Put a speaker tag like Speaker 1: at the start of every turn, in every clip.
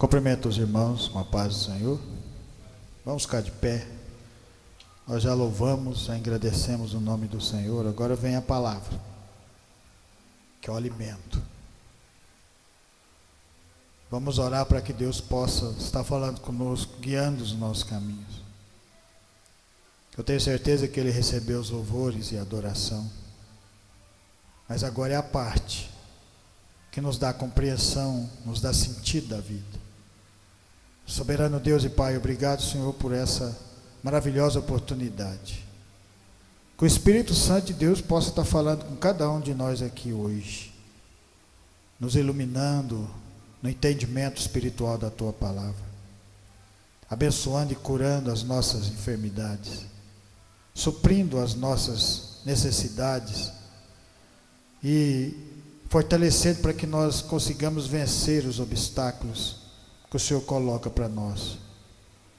Speaker 1: Cumprimento os irmãos com a paz do Senhor. Vamos ficar de pé. Nós já louvamos, já agradecemos o nome do Senhor. Agora vem a palavra, que é o alimento. Vamos orar para que Deus possa estar falando conosco, guiando os nossos caminhos. Eu tenho certeza que Ele recebeu os louvores e a adoração. Mas agora é a parte que nos dá compreensão, nos dá sentido da vida. Soberano Deus e Pai, obrigado, Senhor, por essa maravilhosa oportunidade. Que o Espírito Santo de Deus possa estar falando com cada um de nós aqui hoje, nos iluminando no entendimento espiritual da Tua palavra, abençoando e curando as nossas enfermidades, suprindo as nossas necessidades e fortalecendo para que nós consigamos vencer os obstáculos que o Senhor coloca para nós.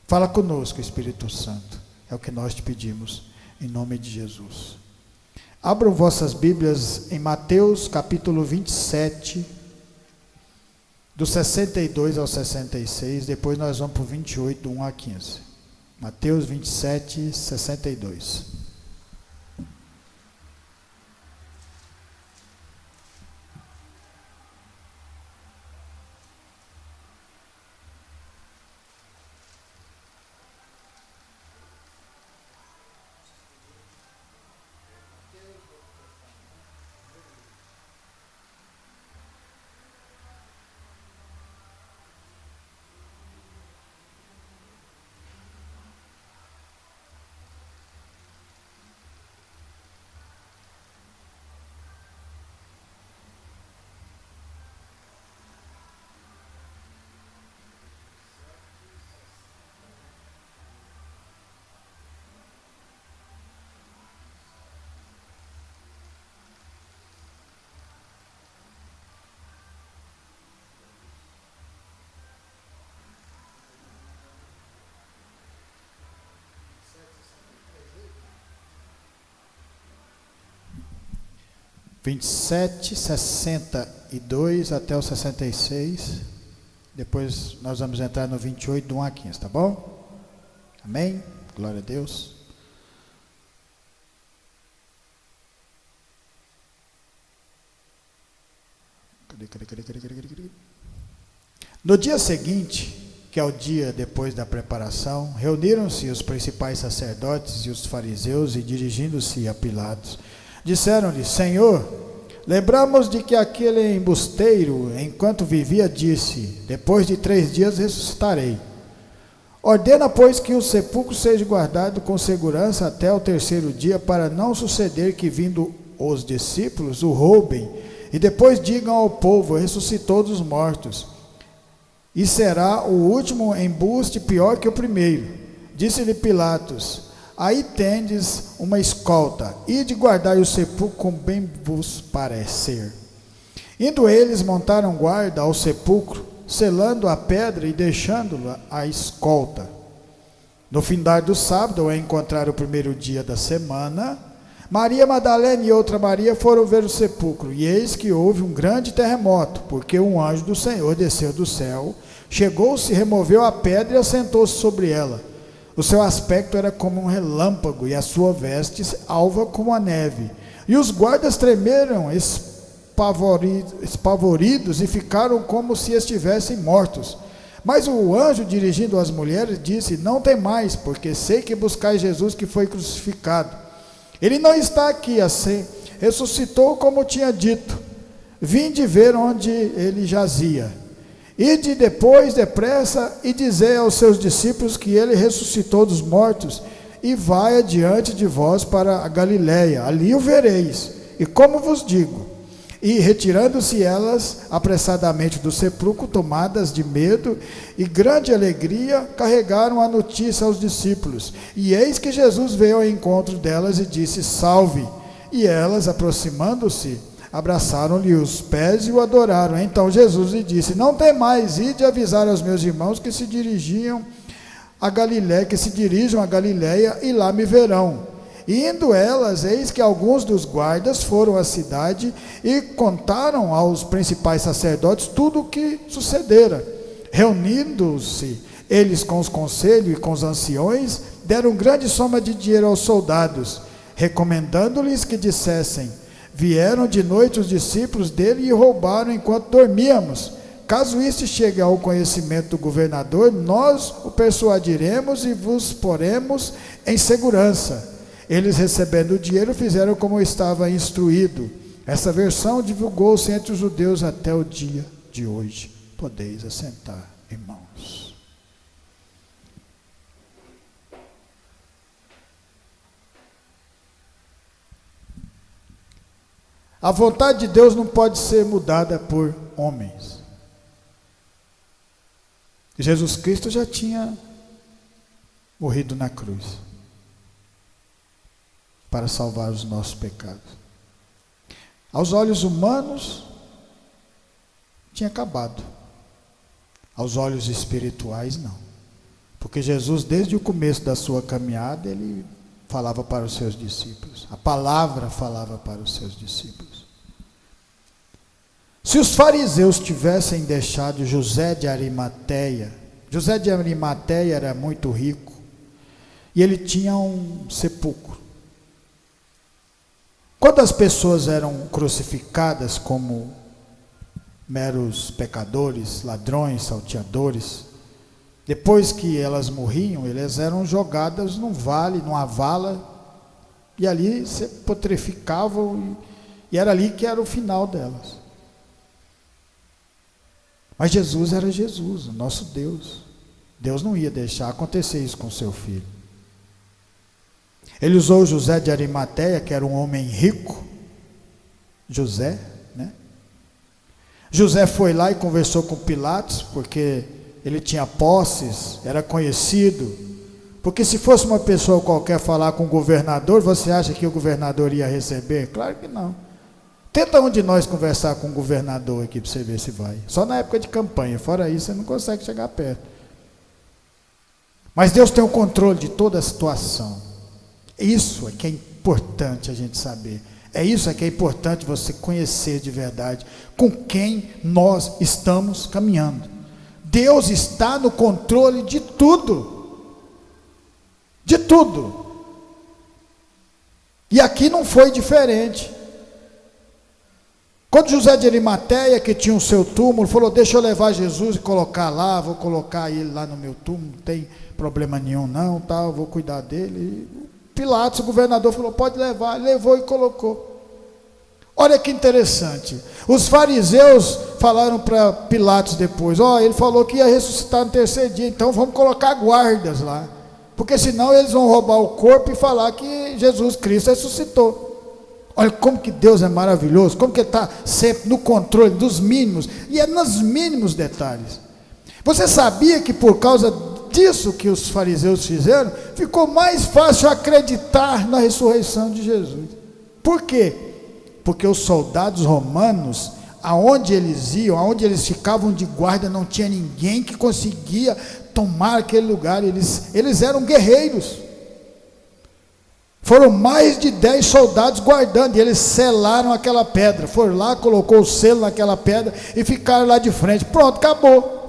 Speaker 1: Fala conosco, Espírito Santo, é o que nós te pedimos, em nome de Jesus. Abram vossas Bíblias em Mateus capítulo 27, do 62 ao 66, depois nós vamos para o 28, do 1 a 15. Mateus 27, 62. Vinte e sete, 62 até o 66. Depois nós vamos entrar no 28, do 1 a 15, tá bom? Amém? Glória a Deus. No dia seguinte, que é o dia depois da preparação, reuniram-se os principais sacerdotes e os fariseus e, dirigindo-se a Pilatos, disseram-lhe: Senhor, lembramos de que aquele embusteiro, enquanto vivia, disse: depois de 3 dias ressuscitarei. Ordena, pois, que o sepulcro seja guardado com segurança até o 3º dia, para não suceder que, vindo os discípulos, o roubem, e depois digam ao povo: ressuscitou dos mortos. E será o último embuste pior que o primeiro. Disse-lhe Pilatos: aí tendes uma escolta, ide guardai o sepulcro como bem vos parecer. Indo eles, montaram guarda ao sepulcro, selando a pedra e deixando-la a escolta. No findar do sábado, ao encontrar o 1º dia da semana, Maria Madalena e outra Maria foram ver o sepulcro, e eis que houve um grande terremoto, porque um anjo do Senhor desceu do céu, chegou-se, removeu a pedra e assentou-se sobre ela. O seu aspecto era como um relâmpago, e a sua veste alva como a neve. E os guardas tremeram, espavoridos, e ficaram como se estivessem mortos. Mas o anjo, dirigindo às mulheres, disse: não temais, porque sei que buscais Jesus que foi crucificado. Ele não está aqui, assim, ressuscitou como tinha dito. Vinde ver onde ele jazia. Ide depois depressa e dizei aos seus discípulos que ele ressuscitou dos mortos, e vai adiante de vós para a Galiléia, ali o vereis. E como vos digo. E retirando-se elas apressadamente do sepulcro, tomadas de medo e grande alegria, carregaram a notícia aos discípulos. E eis que Jesus veio ao encontro delas e disse: salve. E elas, aproximando-se, abraçaram-lhe os pés e o adoraram. Então Jesus lhe disse: não temais, ide avisar aos meus irmãos que se dirijam a Galiléia, e lá me verão. Indo elas, eis que alguns dos guardas foram à cidade e contaram aos principais sacerdotes tudo o que sucedera. Reunindo-se eles com os conselhos e com os anciões, deram grande soma de dinheiro aos soldados, recomendando-lhes que dissessem: vieram de noite os discípulos dele e roubaram enquanto dormíamos. Caso isto chegue ao conhecimento do governador, nós o persuadiremos e vos poremos em segurança. Eles, recebendo o dinheiro, fizeram como estava instruído. Essa versão divulgou-se entre os judeus até o dia de hoje. Podeis assentar, irmãos. A vontade de Deus não pode ser mudada por homens. Jesus Cristo já tinha morrido na cruz para salvar os nossos pecados. Aos olhos humanos, tinha acabado. Aos olhos espirituais, não. Porque Jesus, desde o começo da sua caminhada, ele falava para os seus discípulos. A palavra falava para os seus discípulos. Se os fariseus tivessem deixado José de Arimateia era muito rico, e ele tinha um sepulcro. Quando as pessoas eram crucificadas como meros pecadores, ladrões, salteadores, depois que elas morriam, elas eram jogadas num vale, numa vala, e ali se putreficavam, e era ali que era o final delas. Mas Jesus era Jesus, o nosso Deus. Deus não ia deixar acontecer isso com seu filho. Ele usou José de Arimateia, que era um homem rico. José, né? José foi lá e conversou com Pilatos, porque ele tinha posses, era conhecido. Porque se fosse uma pessoa qualquer falar com o governador, você acha que o governador ia receber? Claro que não. Tenta um de nós conversar com o governador aqui para você ver se vai. Só na época de campanha, fora isso você não consegue chegar perto. Mas Deus tem o controle de toda a situação. Isso é que é importante a gente saber. É isso que é importante você conhecer de verdade com quem nós estamos caminhando. Deus está no controle de tudo. De tudo. E aqui não foi diferente. Quando José de Arimateia, que tinha o seu túmulo, falou: deixa eu levar Jesus e colocar lá, vou colocar ele lá no meu túmulo, não tem problema nenhum não, tá, eu vou cuidar dele. E Pilatos, o governador, falou: pode levar, levou e colocou. Olha que interessante, os fariseus falaram para Pilatos depois: ele falou que ia ressuscitar no terceiro dia, então vamos colocar guardas lá, porque senão eles vão roubar o corpo e falar que Jesus Cristo ressuscitou. Olha como que Deus é maravilhoso, como que Ele está sempre no controle dos mínimos, e é nos mínimos detalhes. Você sabia que por causa disso que os fariseus fizeram, ficou mais fácil acreditar na ressurreição de Jesus? Por quê? Porque os soldados romanos, aonde eles iam, aonde eles ficavam de guarda, não tinha ninguém que conseguia tomar aquele lugar, eles eram guerreiros. Foram mais de 10 soldados guardando, e eles selaram aquela pedra, foram lá, colocou o selo naquela pedra, e ficaram lá de frente, pronto, acabou.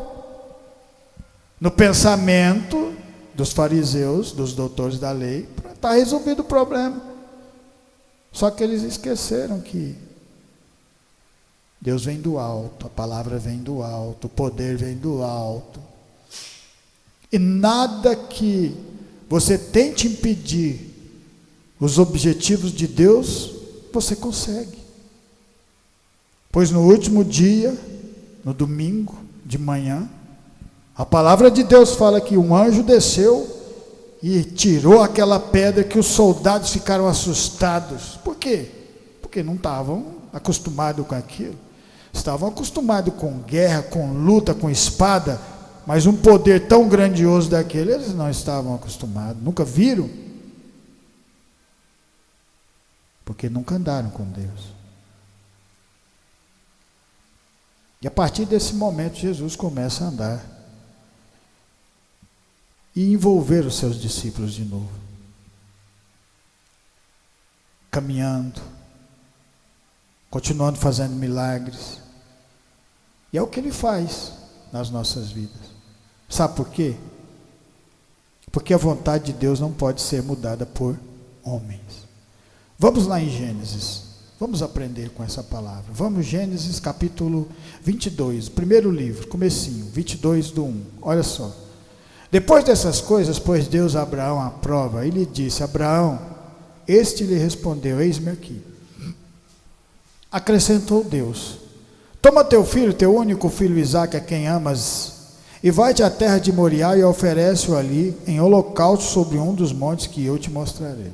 Speaker 1: No pensamento dos fariseus, dos doutores da lei, está resolvido o problema. Só que eles esqueceram que Deus vem do alto, a palavra vem do alto, o poder vem do alto, e nada que você tente impedir os objetivos de Deus, você consegue. Pois no último dia, no domingo de manhã, a palavra de Deus fala que um anjo desceu e tirou aquela pedra, que os soldados ficaram assustados. Por quê? Porque não estavam acostumados com aquilo. Estavam acostumados com guerra, com luta, com espada, mas um poder tão grandioso daquele, eles não estavam acostumados, nunca viram. Porque nunca andaram com Deus. E a partir desse momento, Jesus começa a andar e envolver os seus discípulos de novo, caminhando, continuando fazendo milagres. E é o que ele faz. nas nossas vidas. Sabe por quê? Porque a vontade de Deus não pode ser mudada por homens. Vamos lá em Gênesis. Vamos aprender com essa palavra. Vamos, Gênesis capítulo 22, primeiro livro, comecinho, 22 do 1. Olha só. Depois dessas coisas, pôs Deus a Abraão à prova, e lhe disse: Abraão, este lhe respondeu: eis-me aqui. Acrescentou Deus: toma teu filho, teu único filho Isaque, a quem amas, e vai-te à terra de Moriá e oferece-o ali em holocausto sobre um dos montes que eu te mostrarei.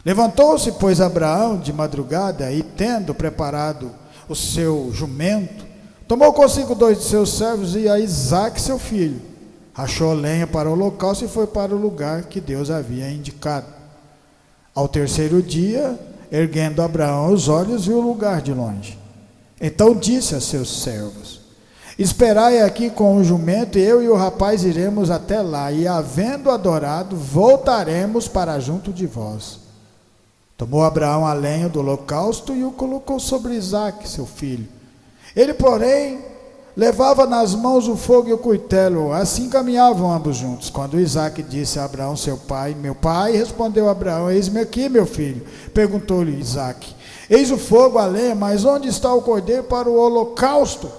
Speaker 1: Levantou-se, pois, Abraão de madrugada, e tendo preparado o seu jumento, tomou consigo 2 de seus servos e a Isaque seu filho, rachou lenha para o holocausto e foi para o lugar que Deus havia indicado. Ao terceiro dia, erguendo Abraão os olhos, viu o lugar de longe. Então disse a seus servos: esperai aqui com o jumento, eu e o rapaz iremos até lá, e havendo adorado, voltaremos para junto de vós. Tomou Abraão a lenha do holocausto e o colocou sobre Isaque, seu filho. Ele, porém, levava nas mãos o fogo e o cutelo. Assim caminhavam ambos juntos. Quando Isaque disse a Abraão, seu pai: meu pai, respondeu Abraão: eis-me aqui, meu filho. Perguntou-lhe Isaque: eis o fogo, a lenha, mas onde está o cordeiro para o holocausto?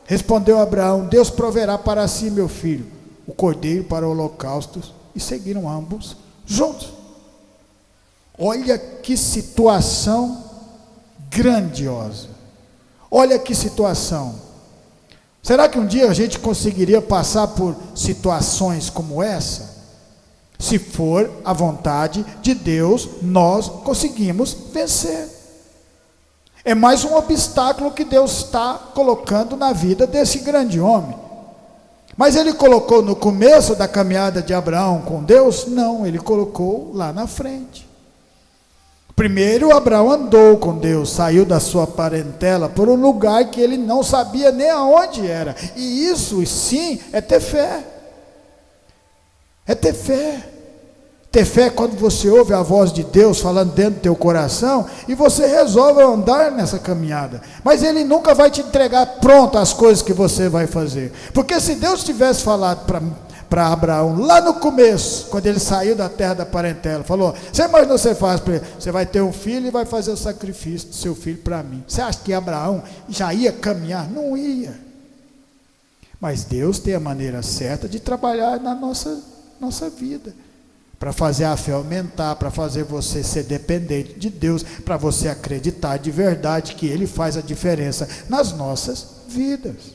Speaker 1: Respondeu Abraão: Deus proverá para si, meu filho, o cordeiro para o holocausto. E seguiram ambos juntos. Olha que situação grandiosa. Olha que situação. Será que um dia a gente conseguiria passar por situações como essa? Se for a vontade de Deus, nós conseguimos vencer. É mais um obstáculo que Deus está colocando na vida desse grande homem. Mas ele colocou no começo da caminhada de Abraão com Deus? Não, ele colocou lá na frente. Primeiro, Abraão andou com Deus, saiu da sua parentela por um lugar que ele não sabia nem aonde era. E isso, sim, é ter fé. É ter fé. Ter fé é quando você ouve a voz de Deus falando dentro do teu coração e você resolve andar nessa caminhada. Mas Ele nunca vai te entregar pronto as coisas que você vai fazer. Porque se Deus tivesse falado para Abraão, lá no começo, quando ele saiu da terra da parentela, falou: você imagina, você faz para ele, você vai ter um filho e vai fazer o sacrifício do seu filho para mim. Você acha que Abraão já ia caminhar? Não ia. Mas Deus tem a maneira certa de trabalhar na nossa vida, para fazer a fé aumentar, para fazer você ser dependente de Deus, para você acreditar de verdade que Ele faz a diferença nas nossas vidas.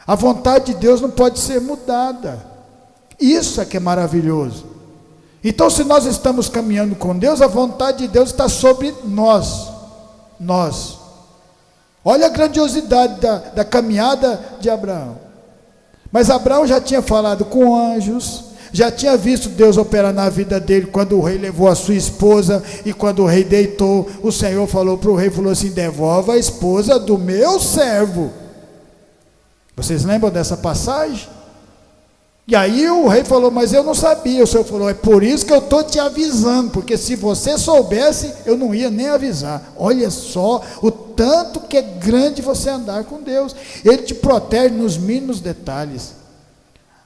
Speaker 1: A vontade de Deus não pode ser mudada. Isso é que é maravilhoso. Então, se nós estamos caminhando com Deus, a vontade de Deus está sobre nós. Olha a grandiosidade da caminhada de Abraão. Mas Abraão já tinha falado com anjos, já tinha visto Deus operar na vida dele, quando o rei levou a sua esposa, e quando o rei deitou, o Senhor falou para o rei, falou assim: devolva a esposa do meu servo. Vocês lembram dessa passagem? E aí o rei falou: mas eu não sabia. O Senhor falou: é por isso que eu estou te avisando, porque se você soubesse, eu não ia nem avisar. Olha só o tanto que é grande você andar com Deus. Ele te protege nos mínimos detalhes,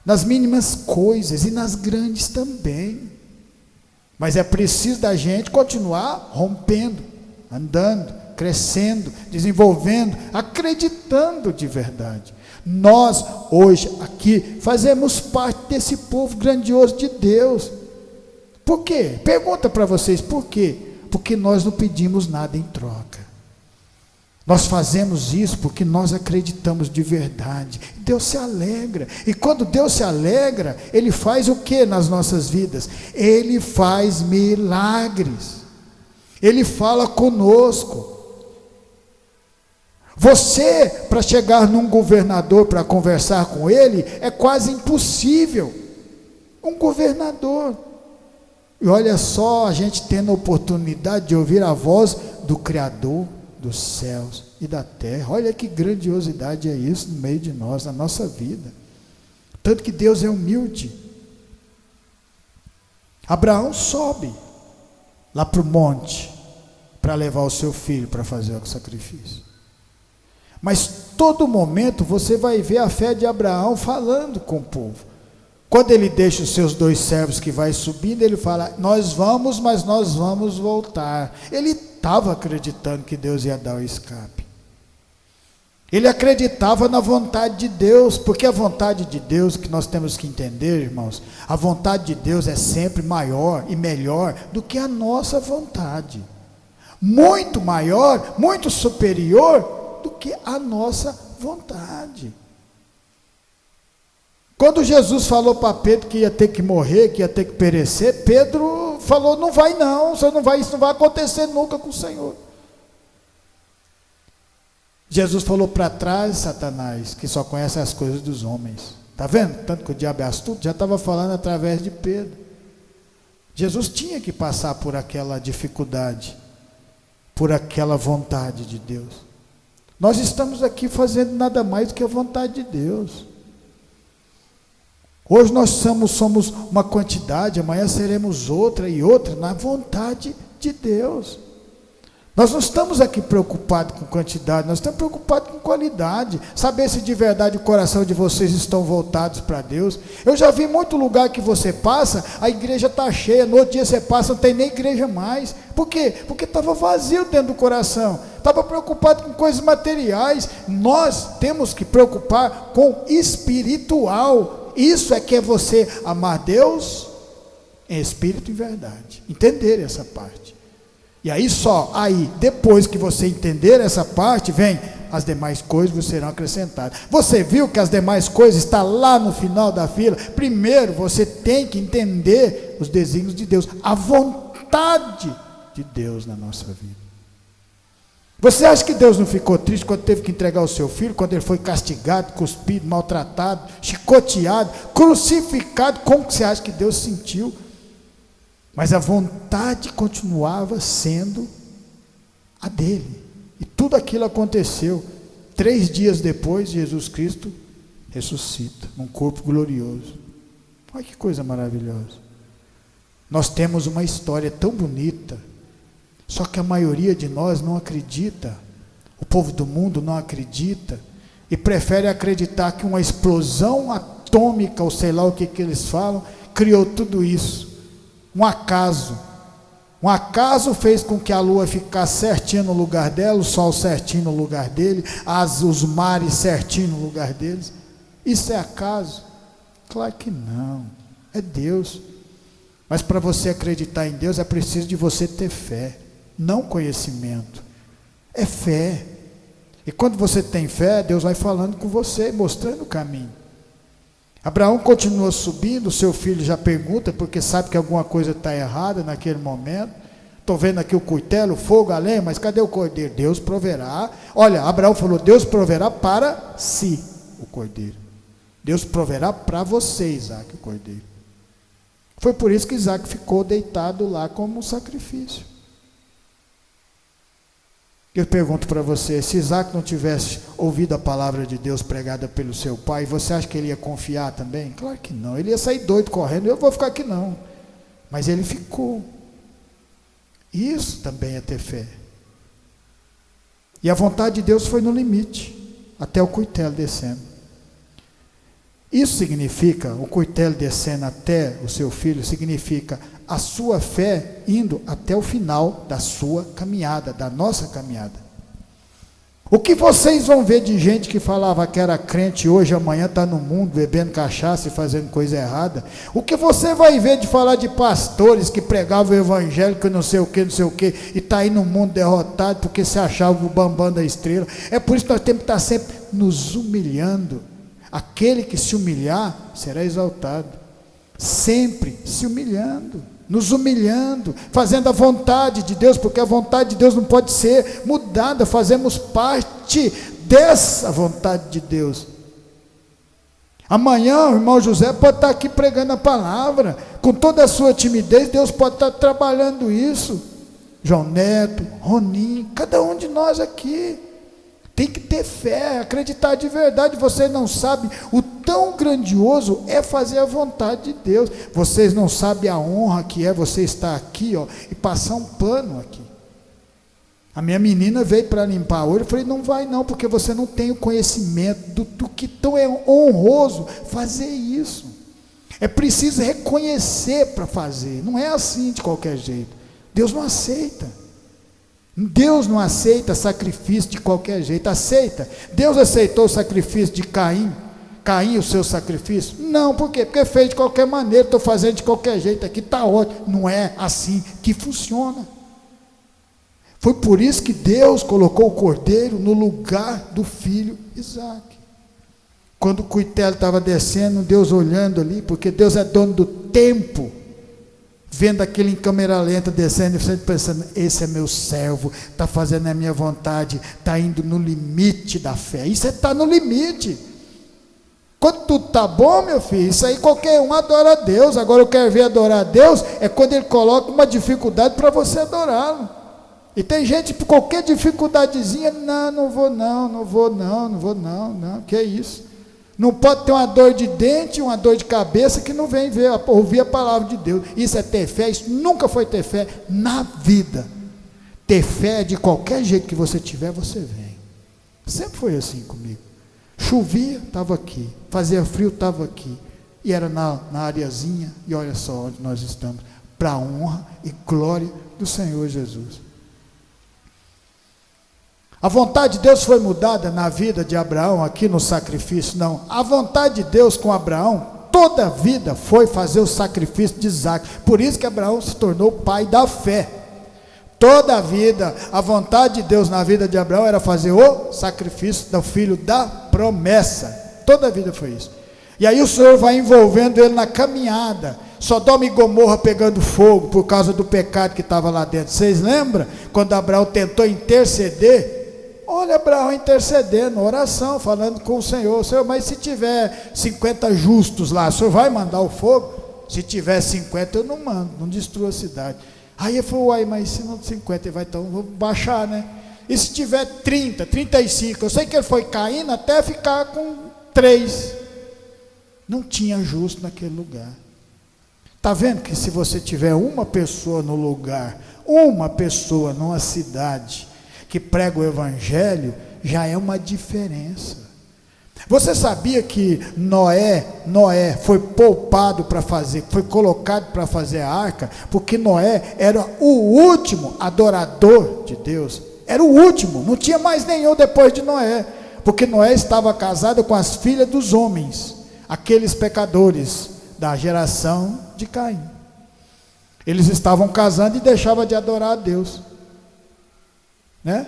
Speaker 1: nas mínimas coisas e nas grandes também. Mas é preciso da gente continuar rompendo, andando, crescendo, desenvolvendo, acreditando de verdade. Nós hoje aqui fazemos parte desse povo grandioso de Deus. Por quê? Pergunta para vocês, por quê? Porque nós não pedimos nada em troca. Nós fazemos isso porque nós acreditamos de verdade. Deus se alegra. E quando Deus se alegra, Ele faz o que nas nossas vidas? Ele faz milagres. Ele fala conosco. Você, para chegar num governador para conversar com ele, é quase impossível. Um governador. E olha só, a gente tendo a oportunidade de ouvir a voz do Criador dos céus e da terra. Olha que grandiosidade é isso no meio de nós, na nossa vida. Tanto que Deus é humilde. Abraão sobe lá para o monte para levar o seu filho para fazer o sacrifício. Mas todo momento você vai ver a fé de Abraão falando com o povo. Quando ele deixa os seus 2 servos que vai subindo, ele fala, nós vamos, mas nós vamos voltar. Ele estava acreditando que Deus ia dar o escape. Ele acreditava na vontade de Deus, porque a vontade de Deus, que nós temos que entender, irmãos, a vontade de Deus é sempre maior e melhor do que a nossa vontade. Muito maior, muito superior do que a nossa vontade. Quando Jesus falou para Pedro que ia ter que morrer, que ia ter que perecer, Pedro falou, não vai não, isso não vai acontecer nunca com o Senhor. Jesus falou para trás, Satanás, que só conhece as coisas dos homens. Está vendo? Tanto que o diabo é astuto, já estava falando através de Pedro. Jesus tinha que passar por aquela dificuldade, por aquela vontade de Deus. Nós estamos aqui fazendo nada mais do que a vontade de Deus. Hoje nós somos uma quantidade, amanhã seremos outra e outra, na vontade de Deus. Nós não estamos aqui preocupados com quantidade, nós estamos preocupados com qualidade, saber se de verdade o coração de vocês estão voltados para Deus. Eu já vi muito lugar que você passa, a igreja está cheia, no outro dia você passa, não tem nem igreja mais. Por quê? Porque estava vazio dentro do coração, estava preocupado com coisas materiais. Nós temos que preocupar com espiritual. Isso é que é você amar Deus em espírito e verdade, entender essa parte. E aí depois que você entender essa parte, vem, as demais coisas serão acrescentadas. Você viu que as demais coisas estão lá no final da fila? Primeiro você tem que entender os desígnios de Deus, a vontade de Deus na nossa vida. Você acha que Deus não ficou triste quando teve que entregar o seu filho, quando ele foi castigado, cuspido, maltratado, chicoteado, crucificado? Como que você acha que Deus sentiu? Mas a vontade continuava sendo a dele. E tudo aquilo aconteceu. 3 dias depois, Jesus Cristo ressuscita, num corpo glorioso. Olha que coisa maravilhosa. Nós temos uma história tão bonita, só que a maioria de nós não acredita. O povo do mundo não acredita, e prefere acreditar que uma explosão atômica, ou sei lá o que eles falam, criou tudo isso. Um acaso fez com que a lua ficasse certinha no lugar dela, o sol certinho no lugar dele, os mares certinho no lugar deles. Isso é acaso? Claro que não, é Deus. Mas para você acreditar em Deus é preciso de você ter fé, não conhecimento, é fé. E quando você tem fé, Deus vai falando com você, mostrando o caminho. Abraão continua subindo, seu filho já pergunta, porque sabe que alguma coisa está errada naquele momento. Estou vendo aqui o cutelo, o fogo, a lenha, mas cadê o cordeiro? Deus proverá. Olha, Abraão falou, Deus proverá para si o cordeiro. Deus proverá para você, Isaac, o cordeiro. Foi por isso que Isaac ficou deitado lá como um sacrifício. Eu pergunto para você, se Isaac não tivesse ouvido a palavra de Deus pregada pelo seu pai, você acha que ele ia confiar também? Claro que não, ele ia sair doido correndo, eu vou ficar aqui não. Mas ele ficou. Isso também é ter fé. E a vontade de Deus foi no limite, até o cutelo descendo. Isso significa, o cutelo descendo até o seu filho, significa a sua fé indo até o final da sua caminhada, da nossa caminhada. O que vocês vão ver de gente que falava que era crente hoje, amanhã está no mundo, bebendo cachaça e fazendo coisa errada? O que você vai ver de falar de pastores que pregavam o evangelho, que não sei o que, e está aí no mundo derrotado, porque se achava o bambam da estrela? É por isso que nós temos que estar sempre nos humilhando. Aquele que se humilhar, será exaltado. Sempre se humilhando, nos humilhando, fazendo a vontade de Deus, porque a vontade de Deus não pode ser mudada, fazemos parte dessa vontade de Deus. Amanhã o irmão José pode estar aqui pregando a palavra, com toda a sua timidez, Deus pode estar trabalhando isso. João Neto, Roninho, cada um de nós aqui. Tem que ter fé, acreditar de verdade. Você não sabe o tão grandioso é fazer a vontade de Deus. Vocês não sabem a honra que é você estar aqui, e passar um pano aqui. A minha menina veio para limpar a olho, eu falei, não vai não, porque você não tem o conhecimento do que tão é honroso fazer isso. É preciso reconhecer para fazer, não é assim de qualquer jeito. Deus não aceita. Deus não aceita sacrifício de qualquer jeito. Aceita? Deus aceitou o sacrifício de Caim? Caim, o seu sacrifício? Não, por quê? Porque fez de qualquer maneira, estou fazendo de qualquer jeito aqui, está ótimo. Não é assim que funciona. Foi por isso que Deus colocou o cordeiro no lugar do filho Isaque. Quando o cuitelo estava descendo, Deus olhando ali, porque Deus é dono do tempo, vendo aquele em câmera lenta descendo, e você pensando, esse é meu servo, está fazendo a minha vontade, está indo no limite da fé. Isso está no limite. Quando tudo está bom, meu filho, isso aí qualquer um adora a Deus. Agora eu quero ver adorar a Deus, é quando Ele coloca uma dificuldade para você adorá-lo. E tem gente, por qualquer dificuldadezinha, não vou, que é isso? Não pode ter uma dor de dente, uma dor de cabeça, que não vem ouvir a palavra de Deus. Isso é ter fé, isso nunca foi ter fé na vida. Ter fé é de qualquer jeito que você tiver, você vem. Sempre foi assim comigo. Chovia, estava aqui. Fazia frio, estava aqui. E era na areazinha, e olha só onde nós estamos, para a honra e glória do Senhor Jesus. A vontade de Deus foi mudada na vida de Abraão aqui no sacrifício? Não. A vontade de Deus com Abraão, toda a vida foi fazer o sacrifício de Isaque. Por isso que Abraão se tornou pai da fé. Toda a vida, a vontade de Deus na vida de Abraão era fazer o sacrifício do filho da promessa. Toda a vida foi isso. E aí o Senhor vai envolvendo ele na caminhada. Sodoma e Gomorra pegando fogo por causa do pecado que estava lá dentro. Vocês lembram? Quando Abraão tentou interceder, olha Abraão intercedendo, oração, falando com o Senhor, mas se tiver 50 justos lá, o Senhor vai mandar o fogo? Se tiver 50 eu não mando, não destruo a cidade. Aí ele falou, uai, mas se não 50 ele vai, então vou baixar, né? E se tiver 30, 35, eu sei que ele foi caindo até ficar com 3, não tinha justo naquele lugar. Está vendo que se você tiver uma pessoa no lugar, uma pessoa numa cidade, que prega o evangelho, já é uma diferença. Você sabia que Noé foi poupado para fazer, foi colocado para fazer a arca, porque Noé era o último adorador de Deus, era o último, não tinha mais nenhum depois de Noé, porque Noé estava casado com as filhas dos homens, aqueles pecadores da geração de Caim. Eles estavam casando e deixavam de adorar a Deus. Né?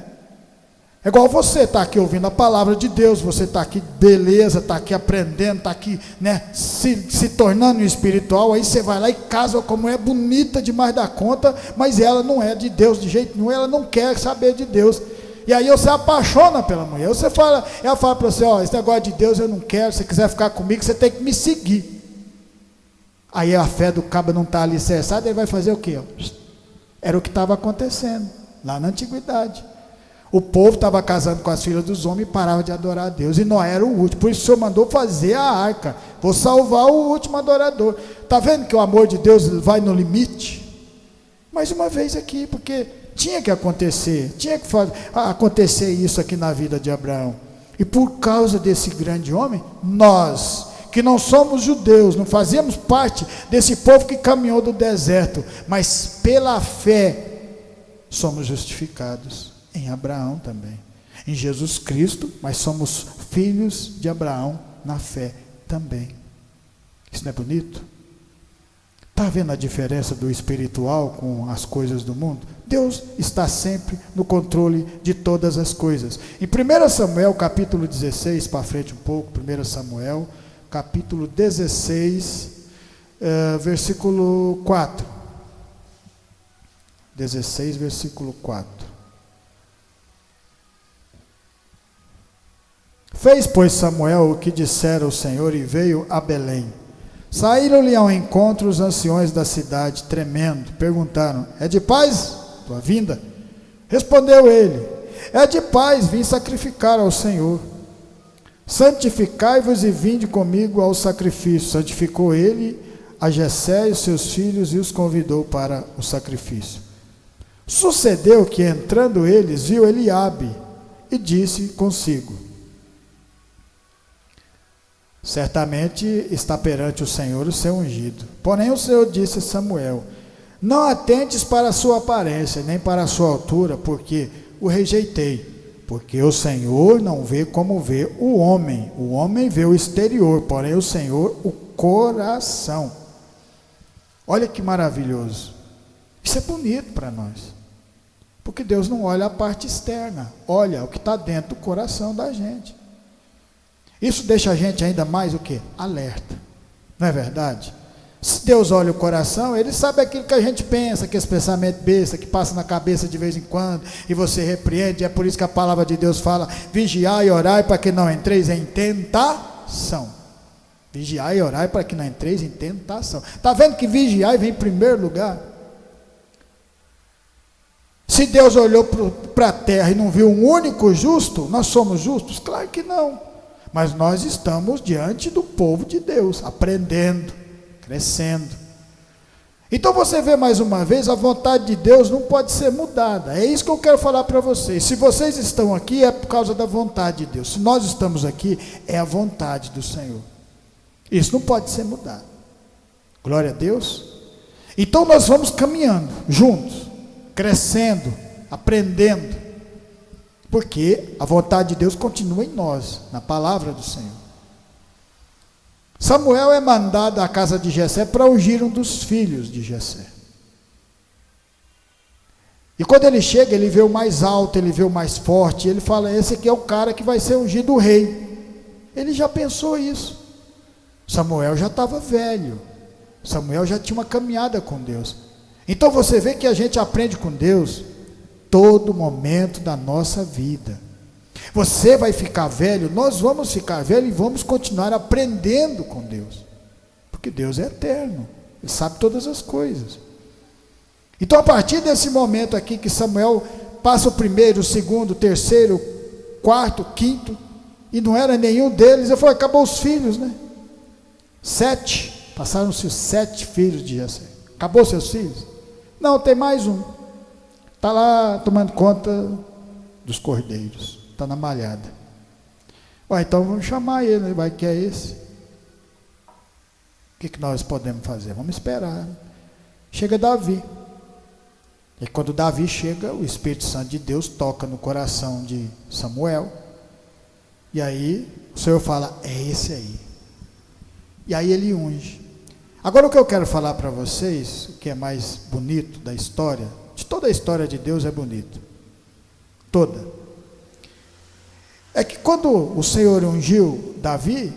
Speaker 1: É igual você está aqui ouvindo a palavra de Deus, você está aqui, beleza, está aqui aprendendo, está aqui, né, se tornando espiritual, aí você vai lá e casa com uma mulher bonita demais da conta, mas ela não é de Deus de jeito nenhum, ela não quer saber de Deus, e aí você apaixona pela mulher, ela fala para você, esse negócio de Deus eu não quero, se você quiser ficar comigo, você tem que me seguir. Aí a fé do cabo não está alicerçada, ele vai fazer o quê? Era o que estava acontecendo lá na antiguidade. O povo estava casando com as filhas dos homens e parava de adorar a Deus. E Noé era o último. Por isso o Senhor mandou fazer a arca. Vou salvar o último adorador. Está vendo que o amor de Deus vai no limite? Mais uma vez aqui, porque tinha que acontecer. Tinha que acontecer isso aqui na vida de Abraão. E por causa desse grande homem, nós, que não somos judeus, não fazíamos parte desse povo que caminhou do deserto, mas pela fé, somos justificados em Abraão também, em Jesus Cristo, mas somos filhos de Abraão na fé também. Isso não é bonito? Está vendo a diferença do espiritual com as coisas do mundo? Deus está sempre no controle de todas as coisas. Em 1 Samuel capítulo 16, para frente um pouco, 1 Samuel capítulo 16, versículo 4. 16, versículo 4. Fez, pois, Samuel o que dissera o Senhor e veio a Belém. Saíram-lhe ao encontro os anciões da cidade, tremendo. Perguntaram, é de paz tua vinda? Respondeu ele, é de paz, vim sacrificar ao Senhor. Santificai-vos e vinde comigo ao sacrifício. Santificou ele a Jessé e os seus filhos e os convidou para o sacrifício. Sucedeu que, entrando eles, viu Eliabe e disse consigo: certamente está perante o Senhor o seu ungido. Porém o Senhor disse a Samuel: não atentes para a sua aparência, nem para a sua altura, porque o rejeitei. Porque o Senhor não vê como vê o homem vê o exterior, porém o Senhor o coração. Olha que maravilhoso. Isso é bonito para nós, porque Deus não olha a parte externa, olha o que está dentro do coração da gente. Isso deixa a gente ainda mais o quê? Alerta, não é verdade? Se Deus olha o coração, Ele sabe aquilo que a gente pensa, que esse pensamento besta, que passa na cabeça de vez em quando, e você repreende. É por isso que a palavra de Deus fala: vigiai e orai para que não entreis em tentação. Vigiai e orai para que não entreis em tentação. Está vendo que vigiar vem em primeiro lugar? Se Deus olhou para a terra e não viu um único justo, nós somos justos? Claro que não. Mas nós estamos diante do povo de Deus, aprendendo, crescendo. Então você vê mais uma vez, a vontade de Deus não pode ser mudada. É isso que eu quero falar para vocês. Se vocês estão aqui, é por causa da vontade de Deus. Se nós estamos aqui, é a vontade do Senhor. Isso não pode ser mudado. Glória a Deus. Então nós vamos caminhando juntos, crescendo, aprendendo, porque a vontade de Deus continua em nós, na palavra do Senhor. Samuel é mandado à casa de Jessé para ungir um dos filhos de Jessé. E quando ele chega, ele vê o mais alto, ele vê o mais forte, ele fala: esse aqui é o cara que vai ser ungido o rei. Ele já pensou isso. Samuel já estava velho, Samuel já tinha uma caminhada com Deus. Então você vê que a gente aprende com Deus todo momento da nossa vida. Você vai ficar velho, nós vamos ficar velho e vamos continuar aprendendo com Deus, porque Deus é eterno, Ele sabe todas as coisas. Então a partir desse momento aqui que Samuel passa o primeiro, o segundo, o terceiro, o quarto, o quinto, e não era nenhum deles, eu falei: acabou os filhos, né? 7, passaram-se os 7 filhos de Jessé. Acabou seus filhos? Não, tem mais um, está lá tomando conta dos cordeiros, está na malhada. Então vamos chamar ele, vai que é esse. O que nós podemos fazer? Vamos esperar. Chega Davi. E quando Davi chega, o Espírito Santo de Deus toca no coração de Samuel. E aí o Senhor fala: é esse aí. E aí ele unge. Agora o que eu quero falar para vocês, o que é mais bonito da história, de toda a história de Deus é bonito, toda, é que quando o Senhor ungiu Davi,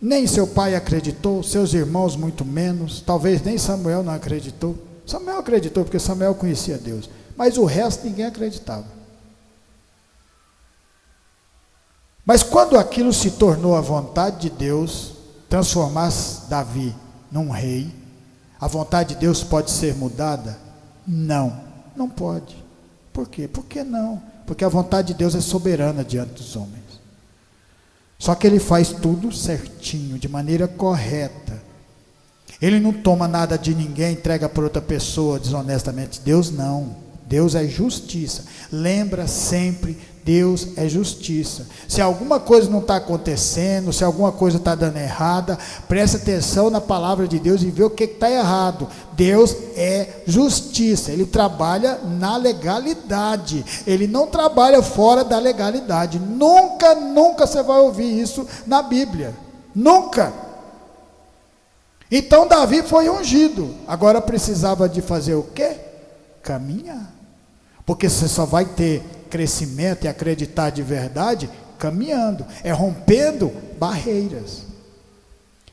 Speaker 1: nem seu pai acreditou, seus irmãos muito menos, talvez nem Samuel não acreditou. Samuel acreditou porque Samuel conhecia Deus, mas o resto ninguém acreditava. Mas quando aquilo se tornou a vontade de Deus, transformar Davi num rei, a vontade de Deus pode ser mudada? Não, não pode. Por quê? Por que não? Porque a vontade de Deus é soberana diante dos homens. Só que Ele faz tudo certinho, de maneira correta. Ele não toma nada de ninguém, entrega para outra pessoa desonestamente. Deus não. Deus é justiça. Lembra sempre, Deus é justiça. Se alguma coisa não está acontecendo, se alguma coisa está dando errada, presta atenção na palavra de Deus e vê o que está errado. Deus é justiça, Ele trabalha na legalidade, Ele não trabalha fora da legalidade. Nunca, nunca você vai ouvir isso na Bíblia, nunca. Então Davi foi ungido, agora precisava de fazer o quê? Caminhar, porque você só vai ter crescimento e acreditar de verdade caminhando, é rompendo barreiras.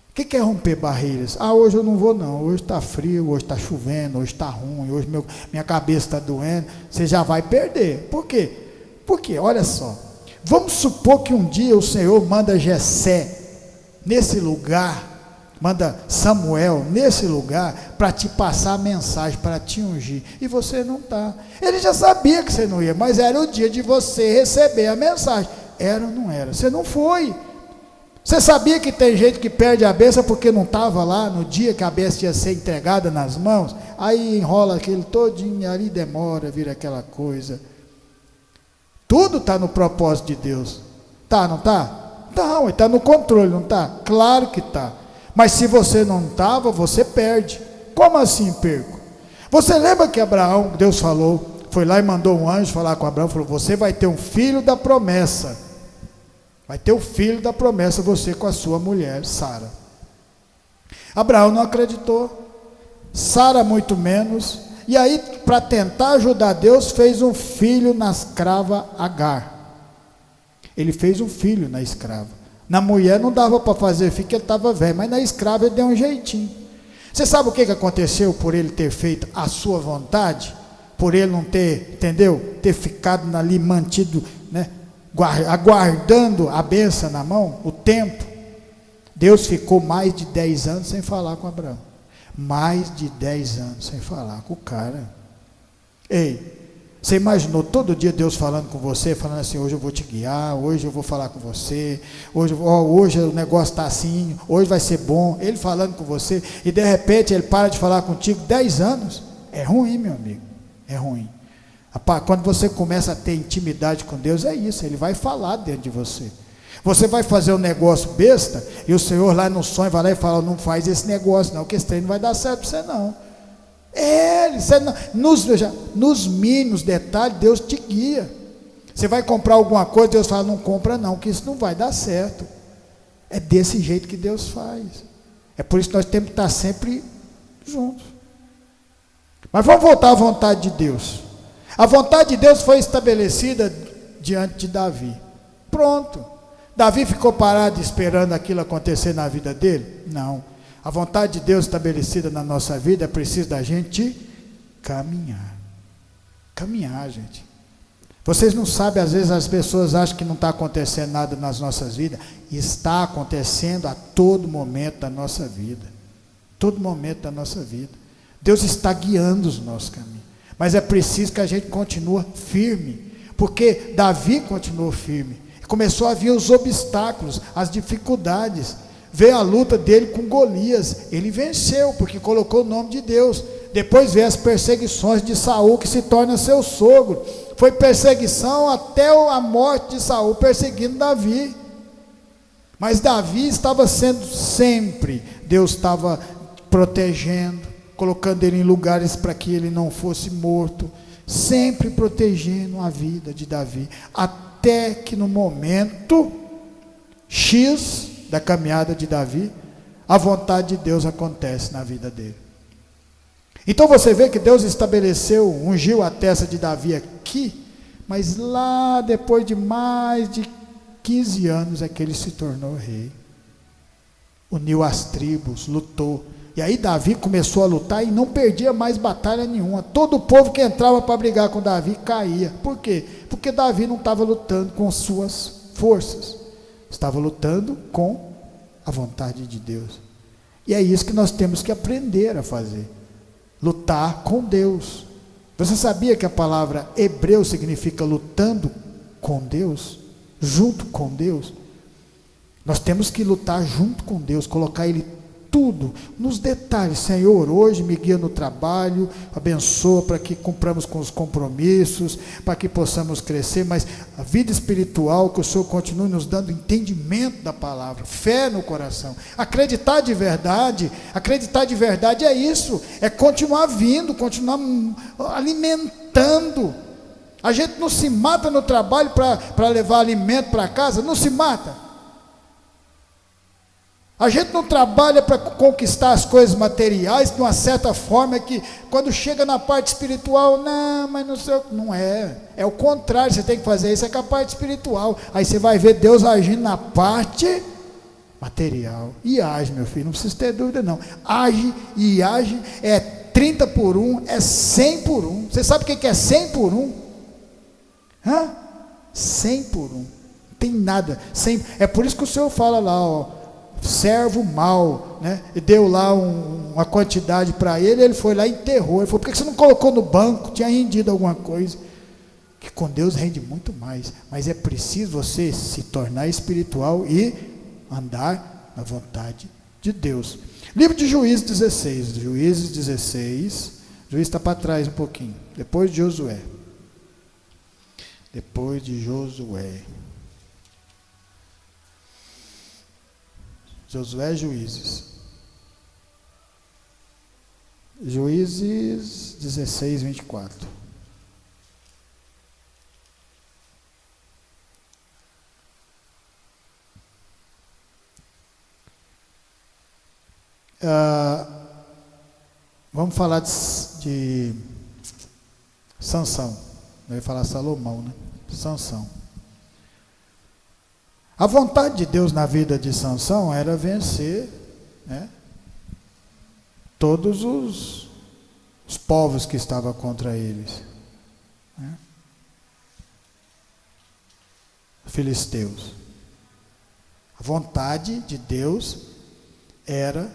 Speaker 1: O que é romper barreiras? Hoje eu não vou não, hoje está frio, hoje está chovendo, hoje está ruim, hoje minha cabeça está doendo. Você já vai perder. Por quê? Porque, olha só, vamos supor que um dia o Senhor manda Jessé nesse lugar, manda Samuel nesse lugar para te passar a mensagem, para te ungir, e você não está. Ele já sabia que você não ia, mas era o dia de você receber a mensagem. Era ou não era? Você não foi. Você sabia que tem gente que perde a bênção porque não estava lá no dia que a bênção ia ser entregada nas mãos? Aí enrola aquele todinho, ali demora, vira aquela coisa. Tudo está no propósito de Deus. Tá, não está? Não, está no controle, não está? Claro que está. Mas se você não estava, você perde. Como assim perco? Você lembra que Abraão, Deus falou, foi lá e mandou um anjo falar com Abraão, falou, você vai ter um filho da promessa. Vai ter o filho da promessa, você com a sua mulher, Sara. Abraão não acreditou, Sara muito menos, e aí, para tentar ajudar Deus, fez um filho na escrava Agar. Ele fez um filho na escrava. Na mulher não dava para fazer filho, porque ele estava velho, mas na escrava ele deu um jeitinho. Você sabe o que aconteceu por ele ter feito a sua vontade? Por ele não ter, entendeu? Ter ficado ali mantido, né? Aguardando a bênção na mão, o tempo. Deus ficou mais de 10 anos sem falar com Abraão. Mais de 10 anos sem falar com o cara. Ei, você imaginou todo dia Deus falando com você, falando assim, hoje eu vou te guiar, hoje eu vou falar com você, hoje o negócio está assim, hoje vai ser bom, ele falando com você, e de repente ele para de falar contigo 10 anos, é ruim, meu amigo, é ruim. Quando você começa a ter intimidade com Deus, é isso, ele vai falar dentro de você. Você vai fazer um negócio besta, e o Senhor lá no sonho vai lá e fala, não faz esse negócio não, que esse trem não vai dar certo para você não. Nos mínimos detalhes, Deus te guia. Você vai comprar alguma coisa, Deus fala, não compra não, que isso não vai dar certo. É desse jeito que Deus faz. É por isso que nós temos que estar sempre juntos. Mas vamos voltar à vontade de Deus. A vontade de Deus foi estabelecida diante de Davi. Pronto. Davi ficou parado esperando aquilo acontecer na vida dele? Não. A vontade de Deus estabelecida na nossa vida é preciso da gente caminhar. Caminhar, gente. Vocês não sabem, às vezes as pessoas acham que não está acontecendo nada nas nossas vidas. Está acontecendo a todo momento da nossa vida. Todo momento da nossa vida. Deus está guiando os nossos caminhos. Mas é preciso que a gente continue firme. Porque Davi continuou firme. Começou a vir os obstáculos, as dificuldades. Veio a luta dele com Golias. Ele venceu, porque colocou o nome de Deus. Depois veio as perseguições de Saul, que se torna seu sogro. Foi perseguição até a morte de Saul, perseguindo Davi. Mas Davi estava sendo sempre, Deus estava protegendo, colocando ele em lugares para que ele não fosse morto, sempre protegendo a vida de Davi, até que no momento X da caminhada de Davi, a vontade de Deus acontece na vida dele. Então você vê que Deus estabeleceu, ungiu a testa de Davi aqui, mas lá depois de mais de 15 anos é que ele se tornou rei. Uniu as tribos, lutou. E aí Davi começou a lutar e não perdia mais batalha nenhuma. Todo o povo que entrava para brigar com Davi caía. Por quê? Porque Davi não estava lutando com suas forças. Estava lutando com a vontade de Deus. E é isso que nós temos que aprender a fazer. Lutar com Deus. Você sabia que a palavra hebreu significa lutando com Deus? Junto com Deus? Nós temos que lutar junto com Deus, colocar Ele tudo, nos detalhes. Senhor, hoje me guia no trabalho, abençoa para que cumpramos com os compromissos, para que possamos crescer, mas a vida espiritual, que o Senhor continue nos dando entendimento da palavra, fé no coração, acreditar de verdade é isso, é continuar vindo, continuar alimentando. A gente não se mata no trabalho para levar alimento para casa, não se mata. A gente não trabalha para conquistar as coisas materiais de uma certa forma que quando chega na parte espiritual, não, mas não sei, não é. É o contrário, você tem que fazer isso, é com a parte espiritual. Aí você vai ver Deus agindo na parte material. E age, meu filho, não precisa ter dúvida não. Age e age, é 30 por 1, é 100 por 1. Você sabe o que é 100 por 1? 100 por 1. Não tem nada. 100, é por isso que o Senhor fala lá, ó. Servo mau, né? E deu lá uma quantidade para ele foi lá e enterrou. Ele falou, por que você não colocou no banco? Tinha rendido alguma coisa. Que com Deus rende muito mais, mas é preciso você se tornar espiritual e andar na vontade de Deus. Livro de Juízes 16, Juízes 16, Juízes está para trás um pouquinho, depois de Josué. Depois de Josué. Josué, Juízes. Juízes 16, 24. Vamos falar de Sansão. Eu ia falar Salomão, né? Sansão. A vontade de Deus na vida de Sansão era vencer, né, todos os povos que estavam contra eles, né? Filisteus. A vontade de Deus era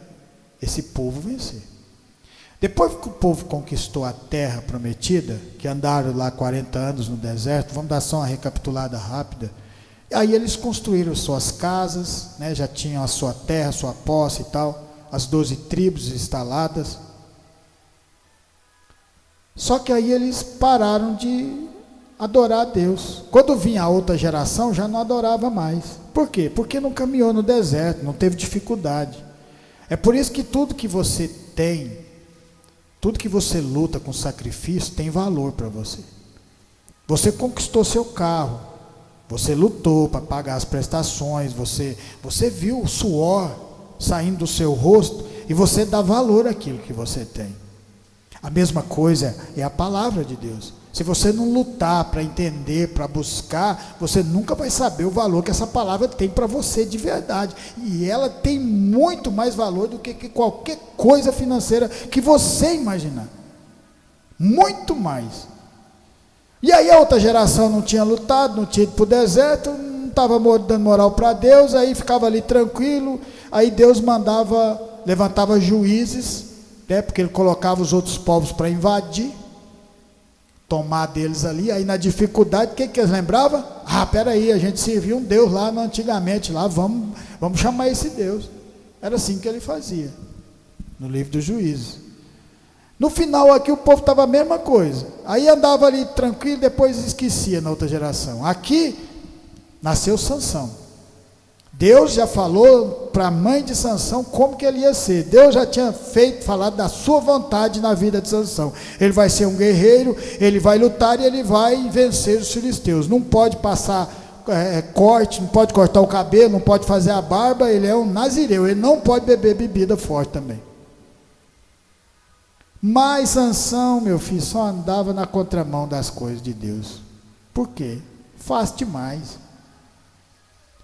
Speaker 1: esse povo vencer. Depois que o povo conquistou a terra prometida, que andaram lá 40 anos no deserto, vamos dar só uma recapitulada rápida. Aí eles construíram suas casas, né, já tinham a sua terra, a sua posse e tal, as 12 tribos instaladas. Só que aí eles pararam de adorar a Deus. Quando vinha a outra geração, já não adorava mais. Por quê? Porque não caminhou no deserto, não teve dificuldade. É por isso que tudo que você tem, tudo que você luta com sacrifício, tem valor para você. Você conquistou seu carro, você lutou para pagar as prestações, você viu o suor saindo do seu rosto e você dá valor àquilo que você tem. A mesma coisa é a palavra de Deus. Se você não lutar para entender, para buscar, você nunca vai saber o valor que essa palavra tem para você de verdade. E ela tem muito mais valor do que qualquer coisa financeira que você imaginar. Muito mais. E aí a outra geração não tinha lutado, não tinha ido para o deserto, não estava dando moral para Deus, aí ficava ali tranquilo, aí Deus levantava juízes, né, porque ele colocava os outros povos para invadir, tomar deles ali, aí na dificuldade, o que eles lembravam? Peraí, a gente servia um Deus lá antigamente, lá, vamos chamar esse Deus. Era assim que ele fazia, no livro dos Juízes. No final aqui o povo estava a mesma coisa, aí andava ali tranquilo, depois esquecia na outra geração. Aqui nasceu Sansão. Deus já falou para a mãe de Sansão como que ele ia ser. Deus já tinha falado da sua vontade na vida de Sansão. Ele vai ser um guerreiro, ele vai lutar e ele vai vencer os filisteus. Não pode passar corte, não pode cortar o cabelo, não pode fazer a barba, ele é um nazireu, ele não pode beber bebida forte também. Mas Sansão, meu filho, só andava na contramão das coisas de Deus. Por quê? Fácil demais.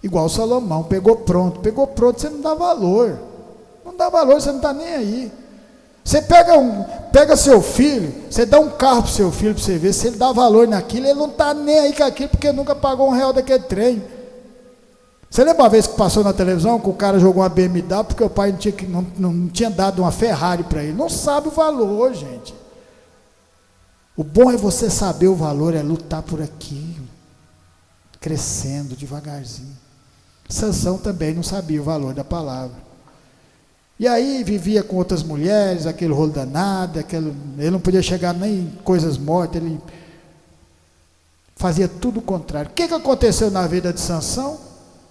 Speaker 1: Igual Salomão, pegou pronto, você não dá valor. Não dá valor, você não está nem aí. Você pega seu filho, você dá um carro para o seu filho para você ver, se ele dá valor naquilo, ele não está nem aí com aquilo, porque nunca pagou R$1 daquele trem. Você lembra uma vez que passou na televisão, que o cara jogou uma BMW, porque o pai não tinha dado uma Ferrari para ele? Não sabe o valor, gente. O bom é você saber o valor, é lutar por aquilo, crescendo devagarzinho. Sansão também não sabia o valor da palavra. E aí vivia com outras mulheres, aquele rolo danado, ele não podia chegar nem em coisas mortas, ele fazia tudo o contrário. O que aconteceu na vida de Sansão?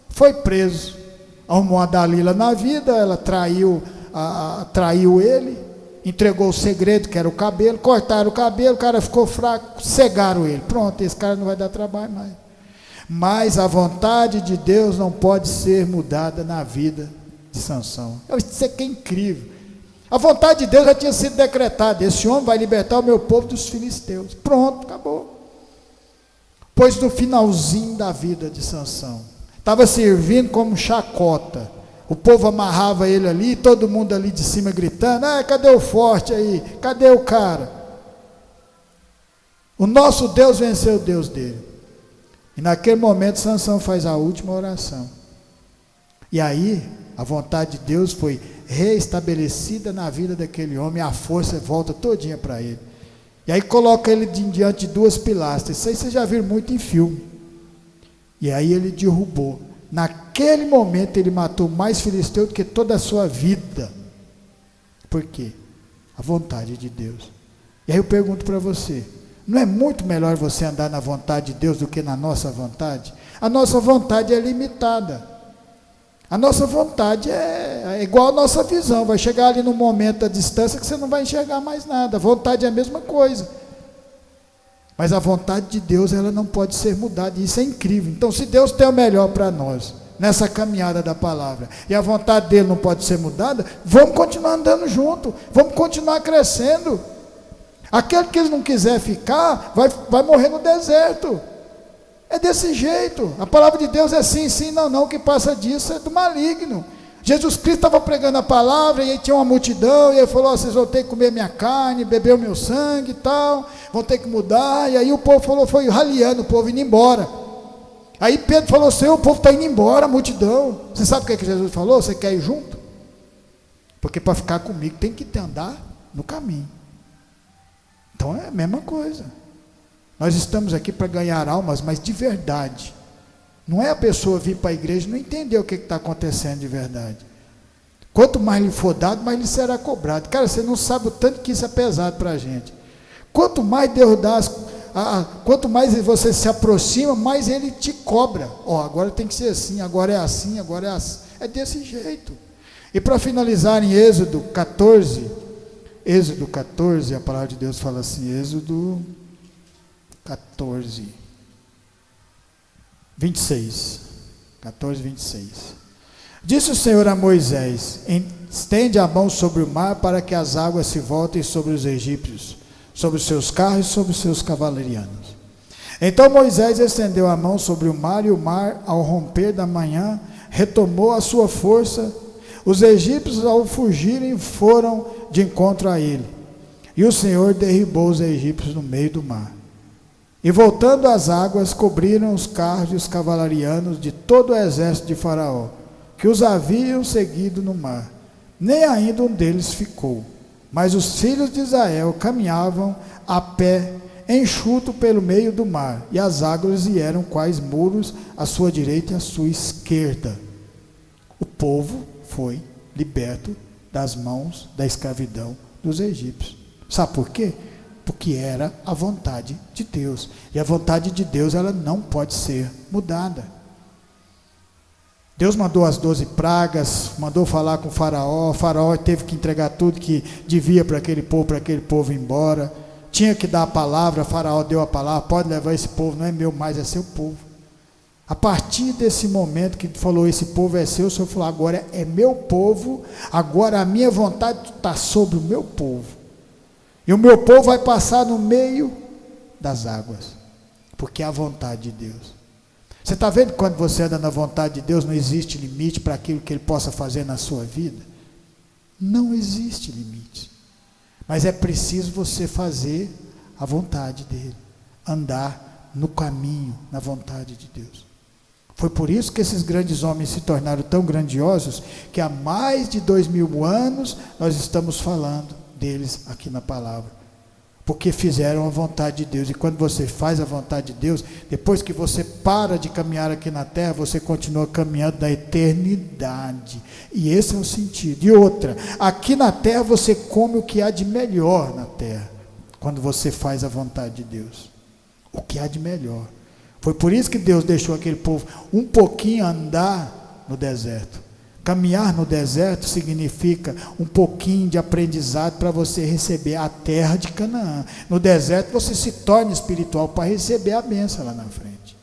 Speaker 1: Foi preso. Arrumou uma Dalila na vida, ela traiu ele, entregou o segredo, que era o cabelo, cortaram o cabelo, o cara ficou fraco, cegaram ele. Pronto, esse cara não vai dar trabalho mais. Mas a vontade de Deus não pode ser mudada na vida de Sansão. Isso aqui é incrível. A vontade de Deus já tinha sido decretada: esse homem vai libertar o meu povo dos filisteus. Pronto, acabou. Pois no finalzinho da vida de Sansão, estava servindo como chacota. O povo amarrava ele ali, todo mundo ali de cima gritando: cadê o forte aí? Cadê o cara? O nosso Deus venceu o Deus dele. E naquele momento Sansão faz a última oração. E aí a vontade de Deus foi reestabelecida na vida daquele homem, a força volta todinha para ele. E aí coloca ele diante de duas pilastras. Isso aí vocês já viram muito em filme. E aí ele derrubou. naquele momento ele matou mais filisteus do que toda a sua vida. Por quê? A vontade de Deus. E aí eu pergunto para você, não é muito melhor você andar na vontade de Deus do que na nossa vontade? A nossa vontade é limitada. A nossa vontade é igual a nossa visão. Vai chegar ali num momento da distância que você não vai enxergar mais nada. A vontade é a mesma coisa. Mas a vontade de Deus, ela não pode ser mudada. E isso é incrível. Então, se Deus tem o melhor para nós, nessa caminhada da palavra, e a vontade dele não pode ser mudada, vamos continuar andando junto. Vamos continuar crescendo. Aquele que não quiser ficar, vai morrer no deserto. É desse jeito. A palavra de Deus é sim, sim, não, não. O que passa disso é do maligno. Jesus Cristo estava pregando a palavra, e aí tinha uma multidão, e ele falou: vocês vão ter que comer minha carne, beber o meu sangue e tal, vão ter que mudar. E aí o povo falou, foi raliando, o povo indo embora. Aí Pedro falou: Senhor, o povo está indo embora, a multidão. Você sabe o que Jesus falou? Você quer ir junto? Porque para ficar comigo tem que andar no caminho. Então é a mesma coisa. Nós estamos aqui para ganhar almas, mas de verdade. Não é a pessoa vir para a igreja e não entender o que está acontecendo de verdade. Quanto mais lhe for dado, mais lhe será cobrado. Cara, você não sabe o tanto que isso é pesado para a gente. Quanto mais Deus dá, quanto mais você se aproxima, mais Ele te cobra. Agora tem que ser assim, agora é assim, agora é assim. É desse jeito. E para finalizar, em Êxodo 14, a palavra de Deus fala assim, Êxodo 14, 26. Disse o Senhor a Moisés: estende a mão sobre o mar para que as águas se voltem sobre os egípcios, sobre os seus carros e sobre os seus cavalarianos. Então Moisés estendeu a mão sobre o mar, e o mar, ao romper da manhã, retomou a sua força. Os egípcios, ao fugirem, foram de encontro a ele, e o Senhor derribou os egípcios no meio do mar. E voltando as águas, cobriram os carros e os cavalarianos de todo o exército de Faraó, que os haviam seguido no mar. Nem ainda um deles ficou. Mas os filhos de Israel caminhavam a pé, enxuto pelo meio do mar, e as águas vieram quais muros à sua direita e à sua esquerda. O povo foi liberto das mãos da escravidão dos egípcios. Sabe por quê? Porque era a vontade de Deus. E a vontade de Deus, ela não pode ser mudada. Deus mandou as 12 pragas, mandou falar com o Faraó teve que entregar tudo que devia para aquele povo ir embora. Tinha que dar a palavra, Faraó deu a palavra: pode levar esse povo, não é meu mais, é seu povo. A partir desse momento que falou, esse povo é seu, o Senhor falou: agora é meu povo, agora a minha vontade está sobre o meu povo. E o meu povo vai passar no meio das águas, porque é a vontade de Deus. Você está vendo que quando você anda na vontade de Deus, não existe limite para aquilo que Ele possa fazer na sua vida? Não existe limite. Mas é preciso você fazer a vontade dEle, andar no caminho, na vontade de Deus. Foi por isso que esses grandes homens se tornaram tão grandiosos, que há mais de 2000 anos nós estamos falando deles aqui na palavra, porque fizeram a vontade de Deus. E quando você faz a vontade de Deus, depois que você para de caminhar aqui na terra, você continua caminhando na eternidade, e esse é o sentido. E outra, aqui na terra você come o que há de melhor na terra, quando você faz a vontade de Deus, o que há de melhor. Foi por isso que Deus deixou aquele povo um pouquinho andar no deserto. Caminhar no deserto significa um pouquinho de aprendizado para você receber a terra de Canaã. No deserto você se torna espiritual para receber a bênção lá na frente.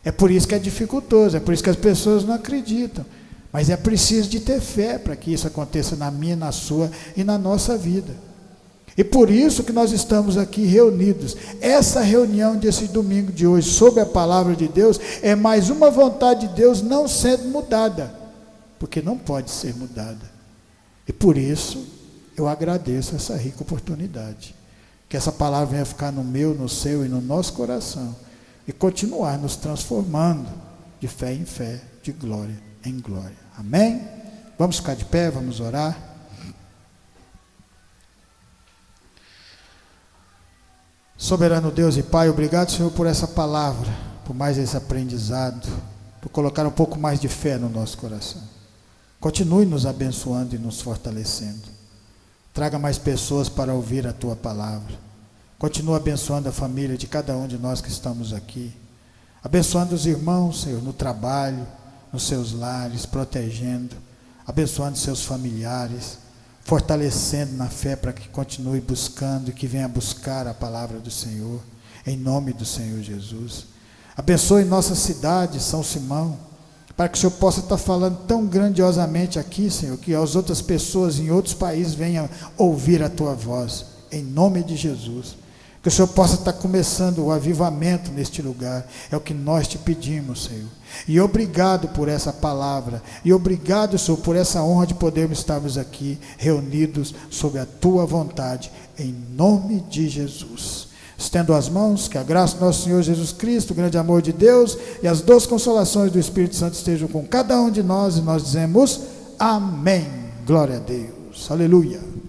Speaker 1: É por isso que é dificultoso, é por isso que as pessoas não acreditam. Mas é preciso de ter fé para que isso aconteça na minha, na sua e na nossa vida. E por isso que nós estamos aqui reunidos. Essa reunião desse domingo de hoje, sobre a palavra de Deus, é mais uma vontade de Deus não sendo mudada, porque não pode ser mudada. E por isso eu agradeço essa rica oportunidade, que essa palavra venha ficar no meu, no seu e no nosso coração, e continuar nos transformando de fé em fé, de glória em glória. Amém? Vamos ficar de pé, vamos orar. Soberano Deus e Pai, obrigado, Senhor, por essa palavra, por mais esse aprendizado. por colocar um pouco mais de fé no nosso coração. Continue nos abençoando e nos fortalecendo. Traga mais pessoas para ouvir a tua palavra. Continua abençoando a família de cada um de nós que estamos aqui. Abençoando os irmãos, Senhor, no trabalho, nos seus lares, protegendo. Abençoando seus familiares, fortalecendo na fé para que continue buscando e que venha buscar a palavra do Senhor, em nome do Senhor Jesus. Abençoe nossa cidade, São Simão, para que o Senhor possa estar falando tão grandiosamente aqui, Senhor, que as outras pessoas em outros países venham ouvir a tua voz, em nome de Jesus. Que o Senhor possa estar começando o avivamento neste lugar, é o que nós te pedimos, Senhor. E obrigado por essa palavra, e obrigado, Senhor, por essa honra de podermos estarmos aqui, reunidos sob a tua vontade, em nome de Jesus. Estendo as mãos, que a graça do nosso Senhor Jesus Cristo, o grande amor de Deus e as doces consolações do Espírito Santo estejam com cada um de nós, e nós dizemos amém. Glória a Deus. Aleluia.